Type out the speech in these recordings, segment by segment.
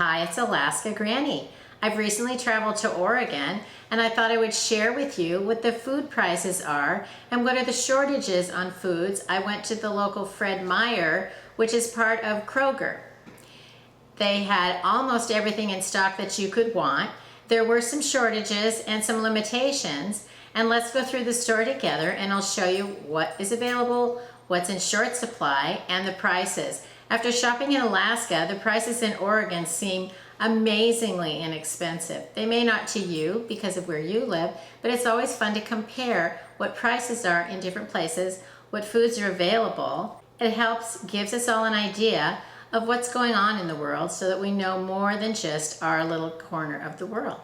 Hi, it's Alaska Granny. I've recently traveled to Oregon and I thought I would share with you what the food prices are and what are the shortages on foods. I went to the local Meyer, which is part of Kroger. They had almost everything in stock that you could want. There were some shortages and some limitations, and let's go through the store together and I'll show you what is available, what's in short supply, and the prices. After shopping in Alaska, the prices in Oregon seem amazingly inexpensive. They may not to you because of where you live, but it's always fun to compare what prices are in different places, what foods are available. It gives us all an idea of what's going on in the world so that we know more than just our little corner of the world.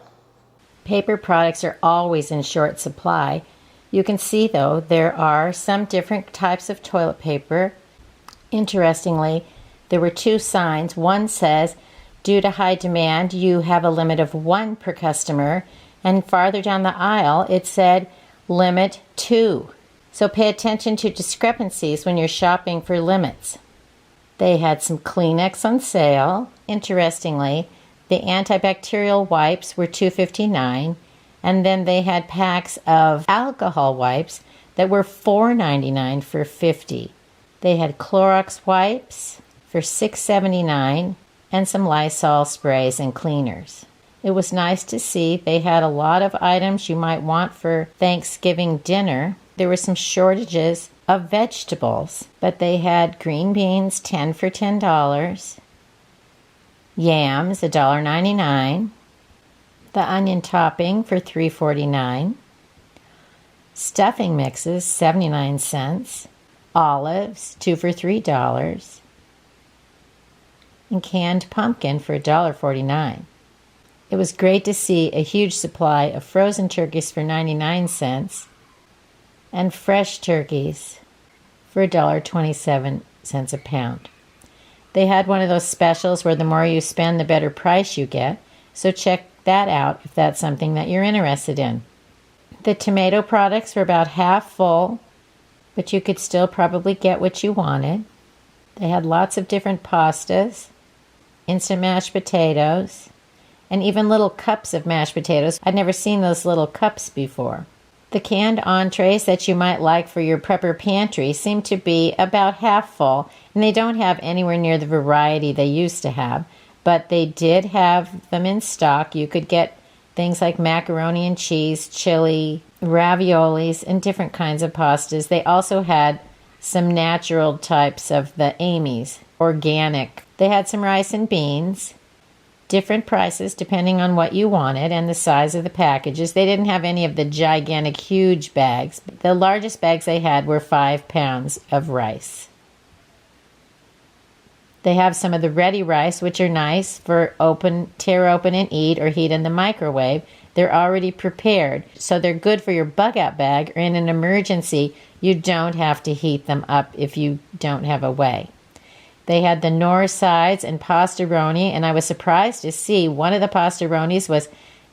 Paper products are always in short supply. You can see, though, there are some different types of toilet paper. Interestingly, there were two signs. One says, due to high demand, you have a limit of 1 per customer, and farther down the aisle, it said, limit 2. So pay attention to discrepancies when you're shopping for limits. They had some Kleenex on sale. Interestingly, the antibacterial wipes were $2.59, and then they had packs of alcohol wipes that were $4.99 for 50. They had Clorox wipes for $6.79 and some Lysol sprays and cleaners. It was nice to see they had a lot of items you might want for Thanksgiving dinner. There were some shortages of vegetables, but they had green beans 10 for $10, yams $1.99, the onion topping for $3.49, stuffing mixes 79 cents, olives 2 for $3, and canned pumpkin for $1.49. It was great to see a huge supply of frozen turkeys for 99 cents and fresh turkeys for $1.27 a pound. They had one of those specials where the more you spend, the better price you get, so check that out if that's something that you're interested in. The tomato products were about half full, but you could still probably get what you wanted. They had lots of different pastas, instant mashed potatoes, and even little cups of mashed potatoes. I'd never seen those little cups before. The canned entrees that you might like for your Prepper Pantry seem to be about half full, and they don't have anywhere near the variety they used to have, but they did have them in stock. You could get things like macaroni and cheese, chili, raviolis, and different kinds of pastas. They also had some natural types of the Amy's, organic. They had some rice and beans, different prices depending on what you wanted and the size of the packages. They didn't have any of the gigantic, huge bags. The largest bags they had were 5 pounds of rice. They have some of the ready rice, which are nice for tear open and eat or heat in the microwave. They're already prepared, so they're good for your bug-out bag, or in an emergency, you don't have to heat them up if you don't have a way. They had the Knorr sides and pastaroni, and I was surprised to see one of the pastaronis was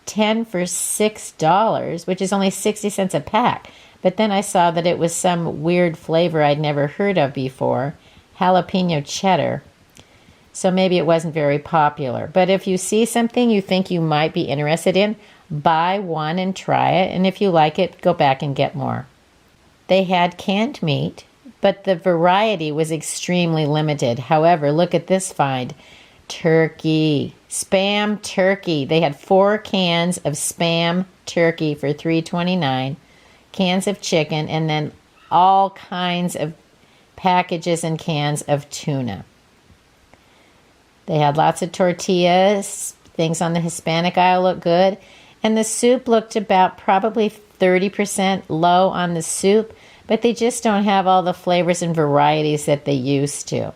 10 for $6, which is only 60 cents a pack. But then I saw that it was some weird flavor I'd never heard of before, jalapeno cheddar. So maybe it wasn't very popular. But if you see something you think you might be interested in, buy one and try it, and if you like it, go back and get more. They had canned meat, but the variety was extremely limited. However, look at this find. Turkey. Spam turkey. They had 4 cans of Spam turkey for $3.29, cans of chicken, and then all kinds of packages and cans of tuna. They had lots of tortillas. Things on the Hispanic aisle looked good. And the soup looked about probably 30% low on the soup, but they just don't have all the flavors and varieties that they used to.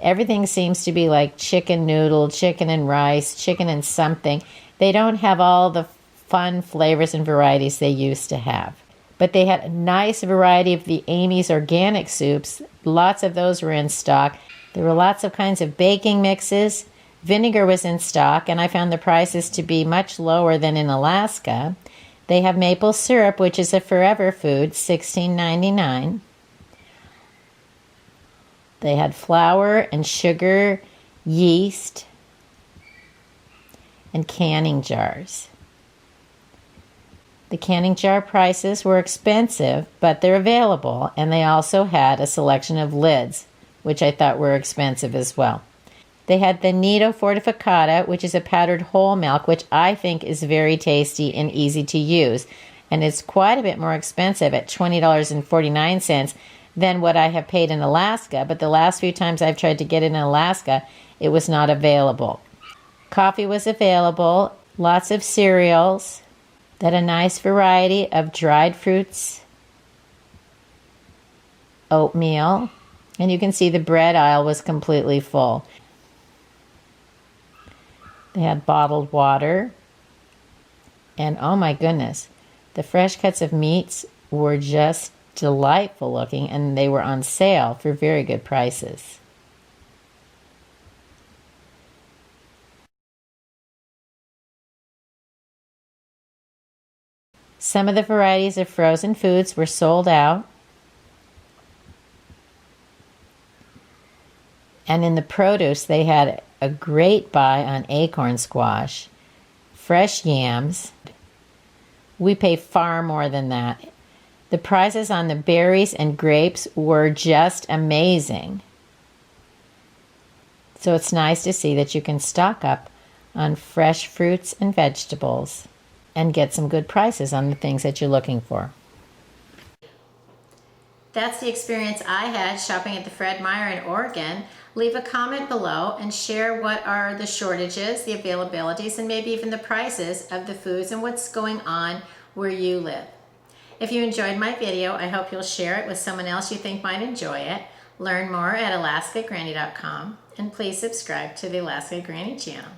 Everything seems to be like chicken noodle, chicken and rice, chicken and something. They don't have all the fun flavors and varieties they used to have. But they had a nice variety of the Amy's organic soups. Lots of those were in stock. There were lots of kinds of baking mixes. Vinegar was in stock, and I found the prices to be much lower than in Alaska. They have maple syrup, which is a forever food, $16.99. They had flour and sugar, yeast, and canning jars. The canning jar prices were expensive, but they're available, and they also had a selection of lids, which I thought were expensive as well. They had the Nido Fortificata, which is a powdered whole milk, which I think is very tasty and easy to use. And it's quite a bit more expensive at $20.49 than what I have paid in Alaska, but the last few times I've tried to get it in Alaska, it was not available. Coffee was available, lots of cereals, then a nice variety of dried fruits, oatmeal, and you can see the bread aisle was completely full. They had bottled water, and oh my goodness, the fresh cuts of meats were just delightful looking, and they were on sale for very good prices. Some of the varieties of frozen foods were sold out. And in the produce, they had a great buy on acorn squash, fresh yams. We pay far more than that. The prices on the berries and grapes were just amazing. So it's nice to see that you can stock up on fresh fruits and vegetables and get some good prices on the things that you're looking for. That's the experience I had shopping at the Fred Meyer in Oregon. Leave a comment below and share what are the shortages, the availabilities, and maybe even the prices of the foods and what's going on where you live. If you enjoyed my video, I hope you'll share it with someone else you think might enjoy it. Learn more at alaskagranny.com, and please subscribe to the Alaska Granny channel.